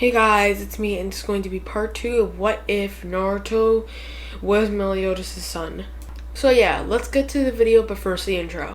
Hey guys, it's me, and it's going to be part 2 of what if Naruto was Meliodas' son. So yeah, let's get to the video, but first the intro.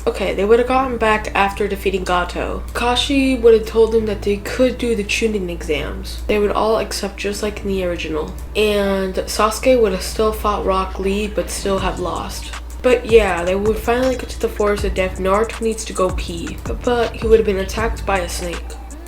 Okay, they would have gotten back after defeating Gato. Kashi would have told them that they could do the Chunin exams. They would all accept just like in the original. And Sasuke would have still fought Rock Lee but still have lost. But yeah, they would finally get to the Forest of Death. Naruto needs to go pee, but he would have been attacked by a snake.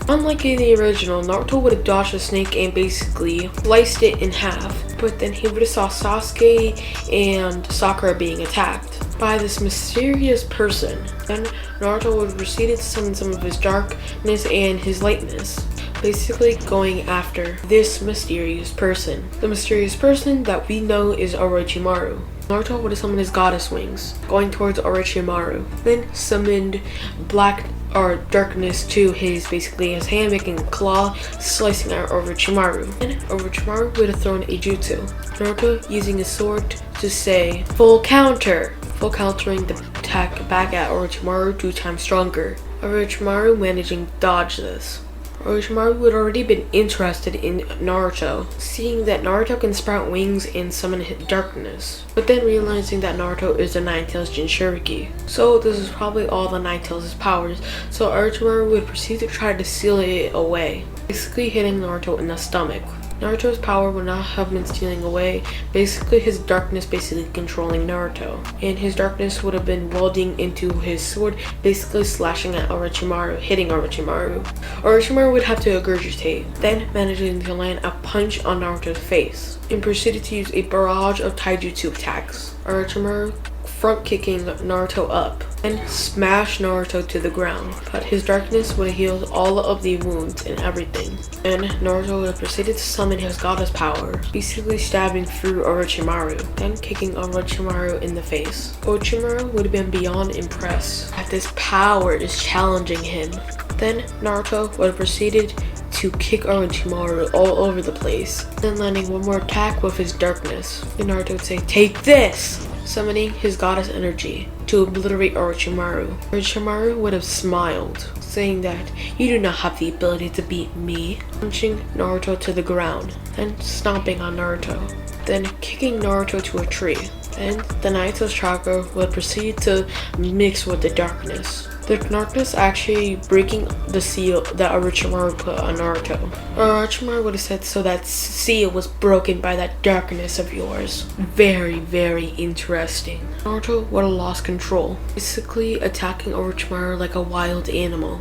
Unlike in the original, Naruto would have dodged the snake and basically sliced it in half. But then he would have saw Sasuke and Sakura being attacked by this mysterious person. Then Naruto would have proceeded to summon some of his darkness and his lightness, basically going after this mysterious person. The mysterious person that we know is Orochimaru. Naruto would have summoned his goddess wings, going towards Orochimaru. Then summoned black or darkness to his hand, making a claw, slicing at Orochimaru. Then Orochimaru would have thrown a jutsu. Naruto using his sword to say full counter, full countering the attack back at Orochimaru 2 times stronger. Orochimaru managing to dodge this. Orochimaru had already been interested in Naruto, seeing that Naruto can sprout wings and summon darkness, but then realizing that Naruto is the Nine-Tails Jinchuriki. So this is probably all the Nine-Tails' powers, so Orochimaru would proceed to try to seal it away, basically hitting Naruto in the stomach. Naruto's power would not have been stealing away, basically his darkness controlling Naruto. And his darkness would have been welding into his sword, basically slashing at Orochimaru, hitting Orochimaru. Orochimaru would have to regurgitate, then managing to land a punch on Naruto's face, and proceeded to use a barrage of taijutsu attacks. Orochimaru front kicking Naruto up and smash Naruto to the ground, but his darkness would have healed all of the wounds and everything. And Naruto would have proceeded to summon his goddess power, basically stabbing through Orochimaru, then kicking Orochimaru in the face. Orochimaru would have been beyond impressed that this power is challenging him. Then Naruto would have proceeded to kick Orochimaru all over the place, then landing one more attack with his darkness. And Naruto would say, "Take this!" summoning his goddess energy to obliterate Orochimaru. Orochimaru would have smiled, saying that you do not have the ability to beat me, punching Naruto to the ground, then stomping on Naruto, then kicking Naruto to a tree. Then the Nine-Tails chakra would proceed to mix with the darkness. The darkness actually breaking the seal that Orochimaru put on Naruto. Orochimaru would have said, "So that seal was broken by that darkness of yours." Very, very interesting. Naruto would have lost control, basically attacking Orochimaru like a wild animal.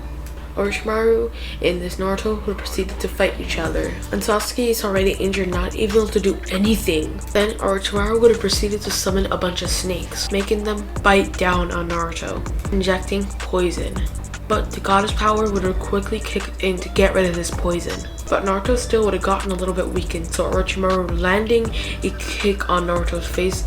Orochimaru and this Naruto would proceed to fight each other, and Sasuke is already injured, not able to do anything. Then Orochimaru would have proceeded to summon a bunch of snakes, making them bite down on Naruto, injecting poison. But the goddess power would have quickly kicked in to get rid of this poison. But Naruto still would have gotten a little bit weakened, so Orochimaru landing a kick on Naruto's face,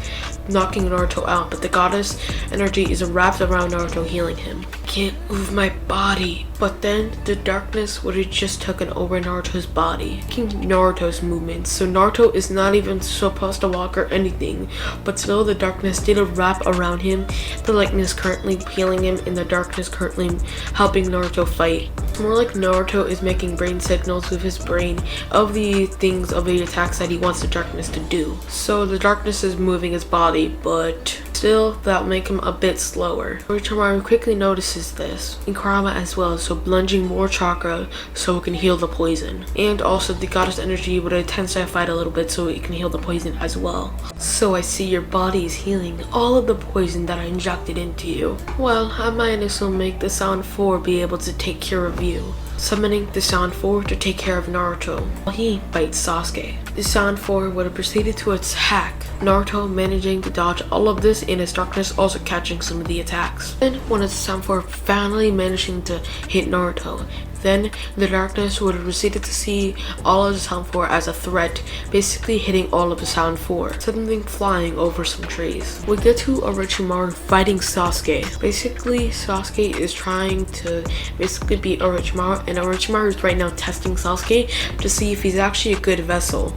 knocking Naruto out, but the goddess energy is wrapped around Naruto, healing him. Can't move my body. But then the darkness would have just taken over Naruto's body, making Naruto's movements, so Naruto is not even supposed to walk or anything, but still the darkness did a wrap around him, the lightness currently healing him, and the darkness currently helping Naruto fight. more like Naruto is making brain signals with his brain of the attacks that he wants the darkness to do. So the darkness is moving his body, but still that'll make him a bit slower. Orochimaru quickly notices this, and Kurama as well, so plunging more chakra so it can heal the poison. And also the goddess energy would intensify it a little bit so it can heal the poison as well. So I see your body is healing all of the poison that I injected into you. Well, I might as well make the Sound 4 be able to take care of you. Summoning the Sound 4 to take care of Naruto while he bites Sasuke. The Sound 4 would have proceeded to attack Naruto, managing to dodge all of this in his darkness, also catching some of the attacks. Then one of the Sound 4 finally managing to hit Naruto. Then the darkness would have proceeded to see all of the Sound 4 as a threat, basically hitting all of the Sound 4, suddenly flying over some trees. We get to Orochimaru fighting Sasuke. Basically, Sasuke is trying to beat Orochimaru, and Orochimaru is right now testing Sasuke to see if he's actually a good vessel.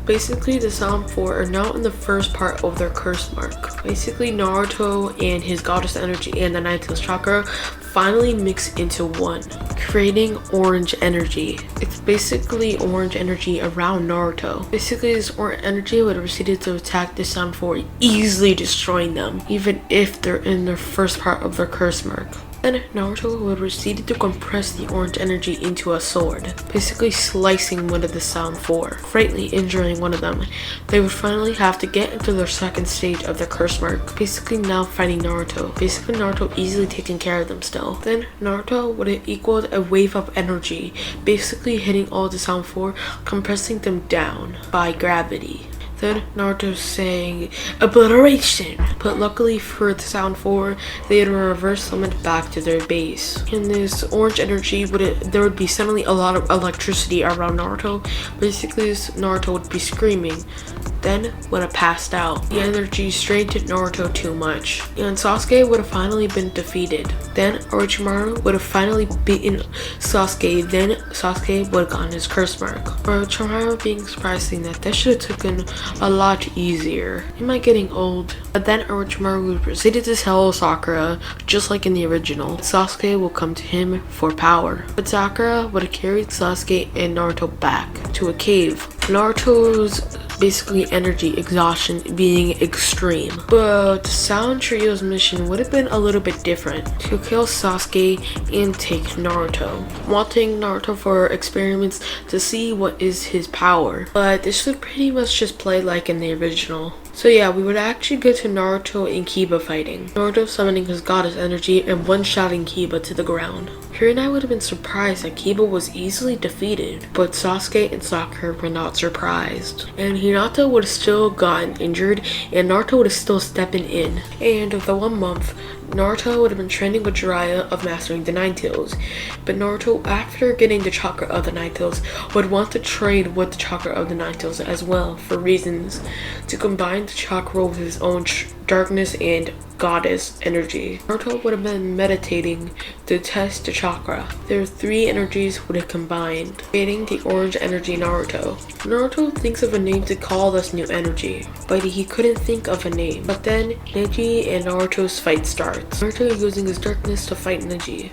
Basically, the Sound 4 are now in the first part of their curse mark. Basically, Naruto and his goddess energy and the Nine Tails chakra finally mix into one, creating orange energy. It's basically orange energy around Naruto. Basically, this orange energy would have proceeded to attack the Sound 4, easily destroying them, even if they're in the first part of their curse mark. Then Naruto would proceed to compress the orange energy into a sword, basically slicing one of the Sound 4, greatly injuring one of them. They would finally have to get into their second stage of their curse mark, basically now fighting Naruto. Basically Naruto easily taking care of them still. Then Naruto would have equaled a wave of energy, basically hitting all the Sound 4, compressing them down by gravity. Then Naruto saying obliteration, but luckily for the Sound 4, they had reverse summoned back to their base. In this orange energy, there would be suddenly a lot of electricity around Naruto. Basically, Naruto would be screaming, then would have passed out. The energy strained Naruto too much, and Sasuke would have finally been defeated. Then Orochimaru would have finally beaten Sasuke, then Sasuke would have gotten his curse mark. Orochimaru being surprised saying that should have taken a lot easier. Am I getting old? But then Orochimaru would proceed to tell Sakura, just like in the original, Sasuke will come to him for power. But Sakura would have carried Sasuke and Naruto back to a cave. Naruto's basically energy exhaustion being extreme. But Sound Trio's mission would have been a little bit different, to kill Sasuke and take Naruto, wanting Naruto for experiments to see what is his power. But this would pretty much just play like in the original. So yeah, we would actually get to Naruto and Kiba fighting. Naruto summoning his goddess energy and one-shotting Kiba to the ground. Here and I would have been surprised that Kiba was easily defeated, but Sasuke and Sakura were not surprised. And Hinata would have still gotten injured, and Naruto would have still stepping in. And of the 1 month, Naruto would have been training with Jiraiya of mastering the Nine Tails, but Naruto, after getting the chakra of the Nine Tails, would want to trade with the chakra of the Nine Tails as well, for reasons to combine the chakra with his own darkness and goddess energy. Naruto would have been meditating to test the chakra. Their 3 energies would have combined, creating the orange energy Naruto. Naruto thinks of a name to call this new energy, but he couldn't think of a name. But then Neji and Naruto's fight starts. Naruto using his darkness to fight Neji,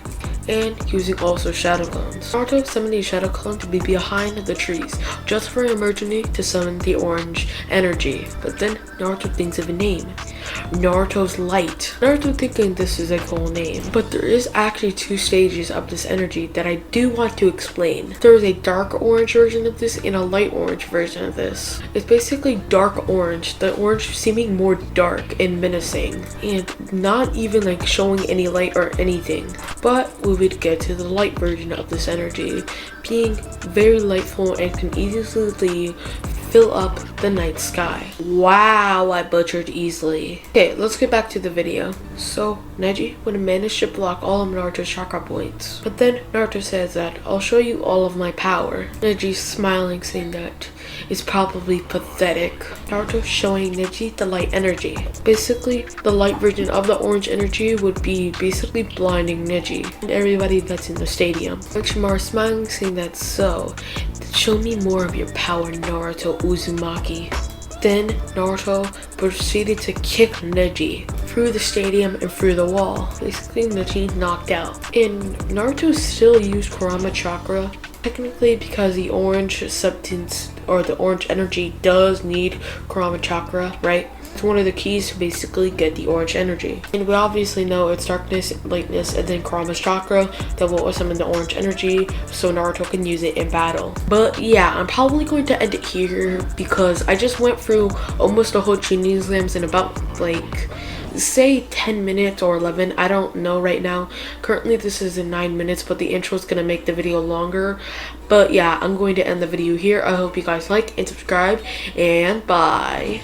and using also shadow clones. Naruto summoned a shadow clone to be behind the trees, just for emergency to summon the orange energy. But then Naruto thinks of a name, Naruto's Light. Naruto thinking this is a cool name, but there is actually 2 stages of this energy that I do want to explain. There is a dark orange version of this and a light orange version of this. It's basically dark orange, the orange seeming more dark and menacing, and not even like showing any light or anything. But we would get to the light version of this energy, being very lightful and can easily fill up the night sky. Wow, I butchered easily. Okay, let's get back to the video. So Neji would have managed to block all of Naruto's chakra points. But then Naruto says that, I'll show you all of my power. Neji smiling, saying that it's probably pathetic. Naruto showing Neji the light energy. Basically, the light version of the orange energy would be basically blinding Neji and everybody that's in the stadium. Orochimaru smiling, saying that, so show me more of your power, Naruto Uzumaki. Then Naruto proceeded to kick Neji, through the stadium and through the wall. Basically, Nachi's knocked out. And Naruto still used Kurama Chakra, technically because the orange substance or the orange energy does need Kurama Chakra, right? It's one of the keys to basically get the orange energy. And we obviously know it's darkness, lightness, and then Kurama's chakra that will summon the orange energy so Naruto can use it in battle. But yeah, I'm probably going to end it here because I just went through almost the whole Chunin exams in about like say 10 minutes or 11. I don't know right now. Currently this is in 9 minutes, but the intro is going to make the video longer. But yeah, I'm going to end the video here. I hope you guys like and subscribe, and bye.